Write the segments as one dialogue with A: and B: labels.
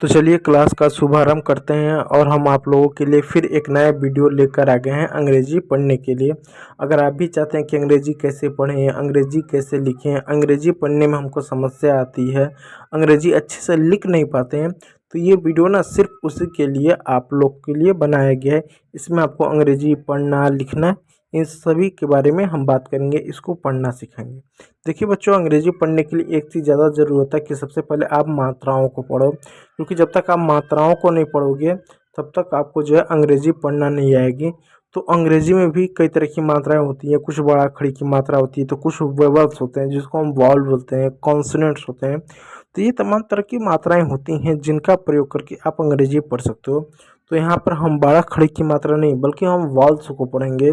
A: तो चलिए क्लास का शुभारंभ करते हैं और हम आप लोगों के लिए फिर एक नया वीडियो लेकर आ गए हैं अंग्रेजी पढ़ने के लिए। अगर आप भी चाहते हैं कि अंग्रेजी कैसे पढ़ें, अंग्रेजी कैसे लिखें, अंग्रेजी पढ़ने में हमको समस्या आती है, अंग्रेजी अच्छे से लिख नहीं पाते हैं, तो ये वीडियो ना सिर्फ उसी के लिए आप लोग के लिए बनाया गया है। इसमें आपको अंग्रेजी पढ़ना लिखना इन सभी के बारे में हम बात करेंगे, इसको पढ़ना सिखाएंगे। देखिए बच्चों, अंग्रेजी पढ़ने के लिए एक चीज़ ज़्यादा ज़रूरत है कि सबसे पहले आप मात्राओं को पढ़ो, क्योंकि जब तक आप मात्राओं को नहीं पढ़ोगे तब तक आपको जो है अंग्रेजी पढ़ना नहीं आएगी। तो अंग्रेजी में भी कई तरह की मात्राएं होती हैं, कुछ बड़ा खड़ी की मात्रा होती है, तो कुछ वेवल्स होते हैं जिसको हम वॉल बोलते हैं, कॉन्सोनेंट्स होते हैं। तो ये तमाम तरह की मात्राएं होती हैं जिनका प्रयोग करके आप अंग्रेजी पढ़ सकते हो। तो यहाँ पर हम बड़ा खड़ी की मात्रा नहीं बल्कि हम वॉल्स को पढ़ेंगे,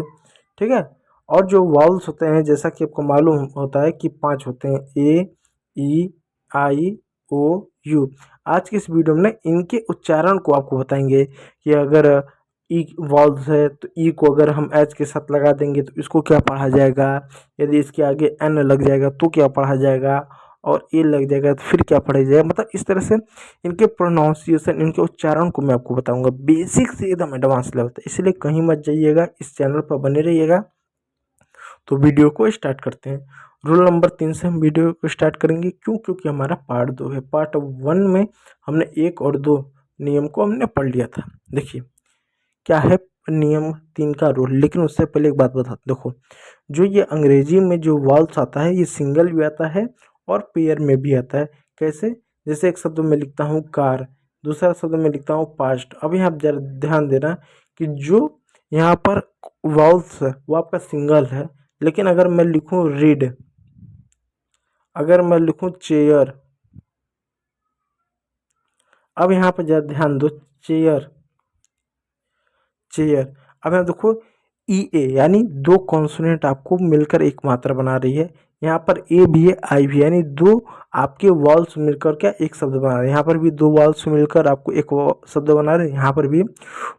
A: ठीक है। और जो वॉल्स होते हैं जैसा कि आपको मालूम होता है कि 5 होते हैं, ए, ई, आई, ओ, यू। आज की इस वीडियो में इनके उच्चारण को आपको बताएंगे कि अगर ई वॉल्स है तो ई को अगर हम एच के साथ लगा देंगे तो इसको क्या पढ़ा जाएगा, यदि इसके आगे एन लग जाएगा तो क्या पढ़ा जाएगा, और ए लग जाएगा तो फिर क्या पढ़ा जाएगा। मतलब इस तरह से इनके प्रोनाउंसिएशन, इनके उच्चारण को मैं आपको बताऊंगा, बेसिक से एकदम एडवांस लेवल तक। इसलिए कहीं मत जाइएगा, इस चैनल पर बने रहिएगा। तो वीडियो को स्टार्ट करते हैं। रूल नंबर 3 से हम वीडियो को स्टार्ट करेंगे, क्यों? क्योंकि हमारा पार्ट 2 है। पार्ट 1 में हमने 1 और 2 नियम को हमने पढ़ लिया था। देखिए क्या है नियम 3 का रूल, लेकिन उससे पहले एक बात बता, देखो जो ये अंग्रेजी में जो वॉल्स आता है ये सिंगल भी आता है और पेयर में भी आता है। कैसे? जैसे एक शब्द में लिखता हूँ कार, दूसरा शब्द में लिखता हूँ पास्ट। अब यहाँ आप जरा ध्यान देना कि जो यहाँ पर वॉल्स है वो आपका सिंगल है, लेकिन अगर मैं लिखूँ रीड, अगर मैं लिखूँ चेयर, अब यहाँ पर जरा ध्यान दो, चेयर चेयर। अब यहाँ देखो ई ए यानी 2 कॉन्सोनेंट आपको मिलकर एक मात्रा बना रही है। यहाँ पर ए भी है, आई भी है, यानी 2 आपके वॉल्स मिलकर क्या एक शब्द बना रहे हैं। यहाँ पर भी 2 वॉल्स मिलकर आपको एक शब्द बना रहे हैं, यहाँ पर भी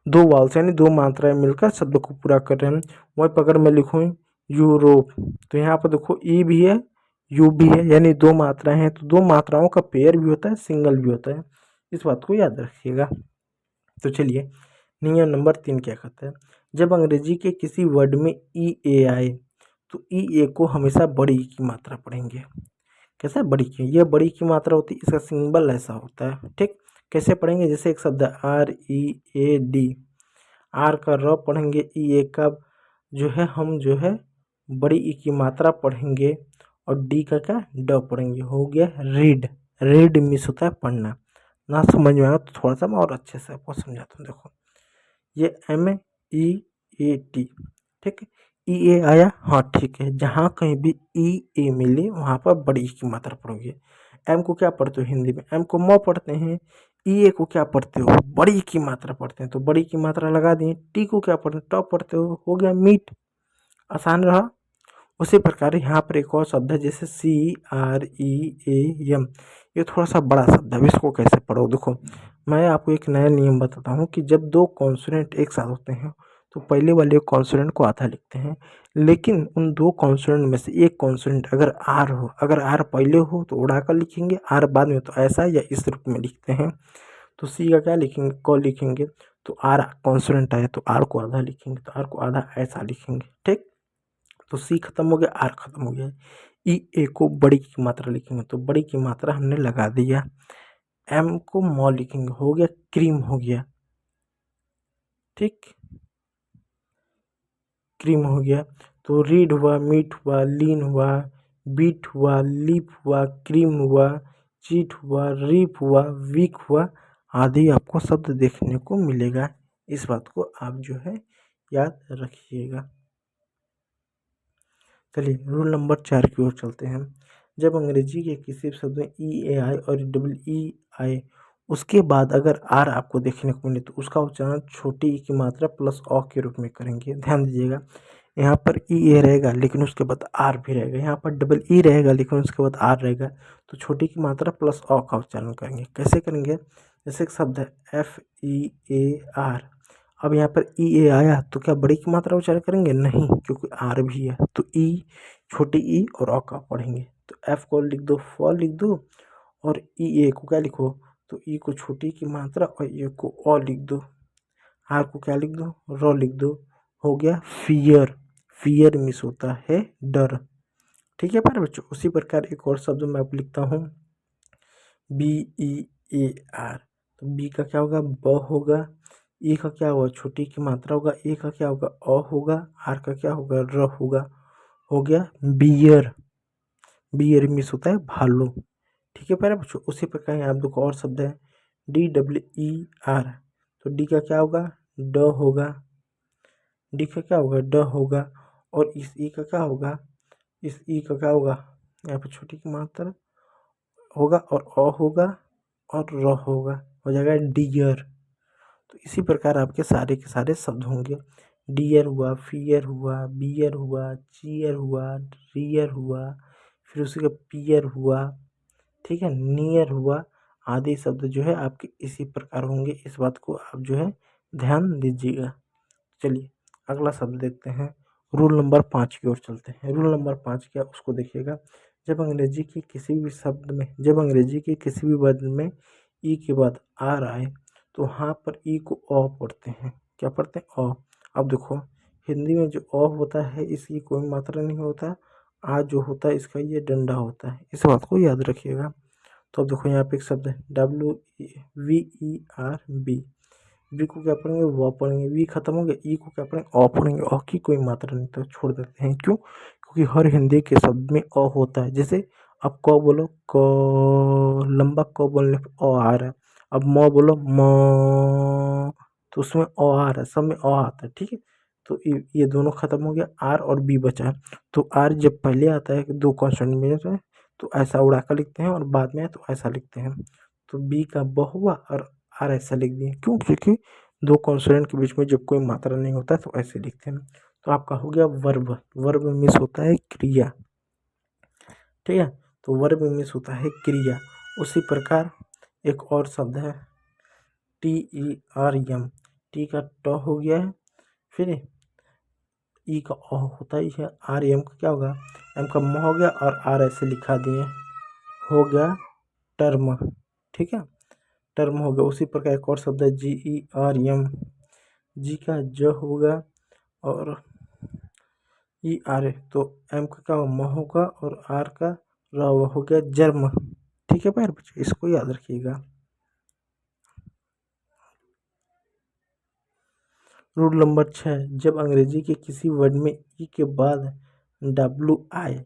A: 2 वॉल्स यानी 2 मात्राएं मिलकर शब्द को पूरा कर रहे हैं। वहीं पर अगर मैं लिखूँ यूरोप, तो यहाँ पर देखो ई भी है, यू भी है, यानी 2 मात्राएं हैं। तो 2 मात्राओं का पेयर भी होता है, सिंगल भी होता है, इस बात को याद रखिएगा। तो चलिए नियम नंबर 3 क्या कहता है, जब अंग्रेजी के किसी वर्ड में ई ए आए तो ई ए को हमेशा बड़ी ई की मात्रा पढ़ेंगे। कैसा? बड़ी की, ये बड़ी की मात्रा होती है, इसका सिंबल ऐसा होता है, ठीक। कैसे पढ़ेंगे? जैसे एक शब्द R E A D, R का र पढ़ेंगे, ई ए का जो है हम जो है बड़ी ई की मात्रा पढ़ेंगे, और डी का क्या ड पढ़ेंगे। हो गया रीड। रीड मिस होता है पढ़ना। ना समझ में आया तो थोड़ा सा मैं और अच्छे से आपको समझाता हूँ। देखो ये एम ई ए टी, ठीक है। ई ए आया, हाँ ठीक है। जहाँ कहीं भी ई ए मिले वहाँ पर बड़ी ई की मात्रा पढ़ोगे। एम को क्या पढ़ते हो हिंदी में? एम को म पढ़ते हैं। ई ए को क्या पढ़ते हो? बड़ी ई की मात्रा पढ़ते हैं, तो बड़ी की मात्रा लगा दिए। टी को क्या पढ़ते हैं? टॉप पढ़ते हो गया मीट। आसान रहा। उसी प्रकार यहाँ पर एक और शब्द है, जैसे C R E A M, ये थोड़ा सा बड़ा शब्द है। अब इसको कैसे पढ़ो? देखो मैं आपको एक नया नियम बताता हूँ कि जब 2 कॉन्सोनेंट एक साथ होते हैं तो पहले वाले कॉन्सोनेंट को आधा लिखते हैं, लेकिन उन 2 कॉन्सोनेंट में से एक कॉन्सोनेंट अगर आर हो, अगर आर पहले हो तो उड़ा कर लिखेंगे, आर बाद में तो ऐसा या इस रूप में लिखते हैं। तो सी का क्या लिखेंगे? क लिखेंगे, तो आर कॉन्सोनेंट आए तो आर को आधा लिखेंगे, तो आर को आधा ऐसा लिखेंगे, ठीक। तो सी खत्म हो गया, आर खत्म हो गया। ई ए को बड़ी की मात्रा लिखेंगे, तो बड़ी की मात्रा हमने लगा दिया। एम को मॉ लिखेंगे, हो गया क्रीम, हो गया, ठीक, क्रीम हो गया। तो रीड हुआ, मीट हुआ, लीन हुआ, बीट हुआ, लीप हुआ, क्रीम हुआ, चीट हुआ, रीप हुआ, वीक हुआ, आदि आपको शब्द देखने को मिलेगा। इस बात को आप जो है याद रखिएगा। चलिए रूल नंबर 4 की ओर चलते हैं। जब अंग्रेजी के किसी शब्द में ई ए आए और डबल ई आए, उसके बाद अगर आर आपको देखने को मिले तो उसका उच्चारण छोटी ई की मात्रा प्लस अ के रूप में करेंगे। ध्यान दीजिएगा, यहाँ पर ई ए रहेगा लेकिन उसके बाद आर भी रहेगा, यहाँ पर डबल ई रहेगा लेकिन उसके बाद आर रहेगा, तो छोटी की मात्रा प्लस अ का उच्चारण करेंगे। कैसे करेंगे? जैसे एक शब्द है एफ ई ए आर, अब यहाँ पर ई ए आया तो क्या बड़ी की मात्रा उच्चारण करेंगे? नहीं, क्योंकि आर भी है, तो ई, छोटी ई और अ का पढ़ेंगे। तो एफ को लिख दो, फॉल लिख दो, और ई ए को क्या लिखो? तो ई को छोटी की मात्रा और ए को अ लिख दो, आर को क्या लिख दो, र लिख दो। हो गया फियर। फियर मीन्स होता है डर। ठीक है प्यारे बच्चों, उसी प्रकार एक और शब्द मैं आपको लिखता हूँ BEAR। तो बी का क्या होगा, ब होगा। ई का क्या होगा, छोटी की मात्रा होगा। ए का क्या होगा, अ होगा। आर का क्या होगा, र होगा। हो गया बियर। बियर मीन्स होता है भालू। ठीक है प्यारे बच्चों, उसी प्रकार यहाँ देखो और शब्द है DEER। तो डी का क्या होगा, ड होगा। डी का क्या होगा, ड होगा। और इस ई का क्या होगा, इस ई का क्या होगा, यहाँ पे छोटी की मात्रा होगा और अ होगा और र होगा। हो जाएगा डियर। तो इसी प्रकार आपके सारे के सारे शब्द होंगे। डियर हुआ, फियर हुआ, बियर हुआ, चीयर हुआ, रियर हुआ, फिर उसी का पियर हुआ। ठीक है, नियर हुआ। आदि शब्द जो है आपके इसी प्रकार होंगे। इस बात को आप जो है ध्यान दीजिएगा। चलिए अगला शब्द देखते हैं। रूल नंबर 5 की ओर चलते हैं। रूल नंबर 5 क्या, उसको देखिएगा। जब अंग्रेजी की किसी भी शब्द में, जब अंग्रेजी के किसी भी वर्ड में ई के बाद आर आए तो वहाँ पर ई को अ पढ़ते हैं। क्या पढ़ते हैं, अ। अब देखो हिंदी में जो अ होता है इसकी कोई मात्रा नहीं होता। आ जो होता है इसका ये डंडा होता है, इस बात को याद रखिएगा। तो अब देखो यहाँ पे एक शब्द है WVERB। बी को क्या पढ़ेंगे, व पढ़ेंगे। वी खत्म हो गया, ई को क्या पढ़ेंगे, अ पढ़ेंगे। अ की कोई मात्रा नहीं तो छोड़ देते हैं, क्यों, क्योंकि हर हिंदी के शब्द में अ होता है। जैसे अब क बोलो, क लंबा क बोलने पे अ आ रहा है। अब म बोलो म, तो उसमें अ आ रहा है, सब में अ आता है। ठीक है, तो ये दोनों खत्म हो गया, आर और बी बचा है। तो आर जब पहले आता है दो कॉन्स्टेंट में रहता है तो ऐसा उड़ा कर लिखते हैं, और बाद में तो ऐसा लिखते हैं। तो बी का ब हुआ और आर ऐसा लिख दिए, क्यों, क्योंकि दो कॉन्सोनेंट के बीच में जब कोई मात्रा नहीं होता तो ऐसे लिखते हैं। तो आपका हो गया वर्ब। वर्ब मीन्स होता है क्रिया। ठीक है, तो वर्ब मीन्स होता है क्रिया। उसी प्रकार एक और शब्द है TERM। टी का ट हो गया है, फिर ई का अ होता है, आर एम का क्या होगा, एम का म हो गया और आर ऐसे लिखा दिए, हो गया टर्म। ठीक है, टर्म हो गया। उसी प्रकार एक और शब्द है GERM। जी का ज होगा और ई आर है, तो एम का क्या होगा, म होगा और आर का र होगा। हो गया जर्म। ठीक है प्यारे बच्चों, इसको याद रखिएगा। रूल नंबर 6, जब अंग्रेजी के किसी वर्ड में ई के बाद डब्लू आए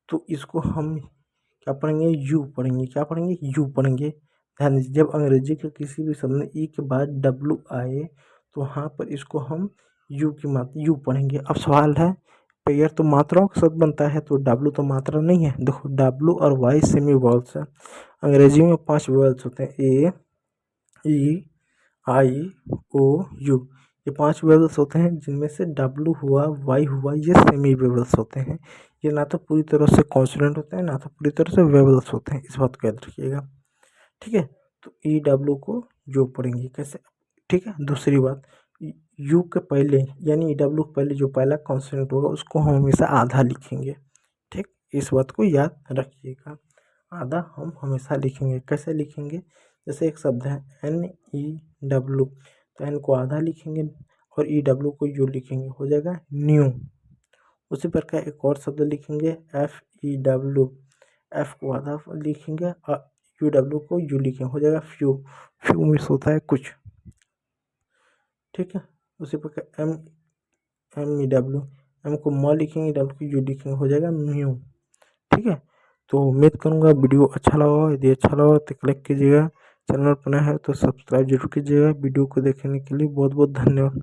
A: तो इसको हम क्या पढ़ेंगे, यू पढ़ेंगे। क्या पढ़ेंगे, यू पढ़ेंगे। ध्यान दीजिए, जब अंग्रेजी के किसी भी शब्द में ई के बाद डब्लू आए तो वहाँ पर इसको हम यू की मात्रा यू पढ़ेंगे। अब सवाल है, पेयर तो मात्राओं का शब्द बनता है तो डब्लू तो मात्रा नहीं है। देखो डब्लू और वाई सेमी वॉल्स है। अंग्रेजी में 5 वॉल्स होते हैं, ए, ई, आई, ओ, यू। ये 5 वेवल्स होते हैं, जिनमें से डब्लू हुआ, वाई हुआ, ये सेमी वेवल्स होते हैं। ये ना तो पूरी तरह से कॉन्सोनेंट होते हैं, ना तो पूरी तरह से वेवल्स होते हैं। इस बात को याद रखिएगा। ठीक है, तो ई डब्लू को जो पढ़ेंगे कैसे। ठीक है, दूसरी बात, यू के पहले यानी ई डब्लू के पहले जो पहला कॉन्सोनेंट होगा उसको हम हमेशा आधा लिखेंगे। ठीक, इस बात को याद रखिएगा। आधा हम हमेशा लिखेंगे। कैसे लिखेंगे, जैसे एक शब्द है NEW, तो एन को आधा लिखेंगे और EW को यू लिखेंगे, हो जाएगा न्यू। उसी प्रकार एक और शब्द लिखेंगे FEW, एफ को आधा लिखेंगे और UW को यू लिखेंगे, हो जाएगा फ्यू। फ्यू मीन्स होता है कुछ। ठीक है, उसी प्रकार MEW, एम को म लिखेंगे, डब्ल्यू को यू लिखेंगे, हो जाएगा म्यू। ठीक है, तो उम्मीद करूँगा वीडियो अच्छा लगा हो। यदि अच्छा लगा तो क्लिक कीजिएगा। चैनल पर नया है तो सब्सक्राइब जरूर कीजिएगा। वीडियो को देखने के लिए बहुत बहुत धन्यवाद।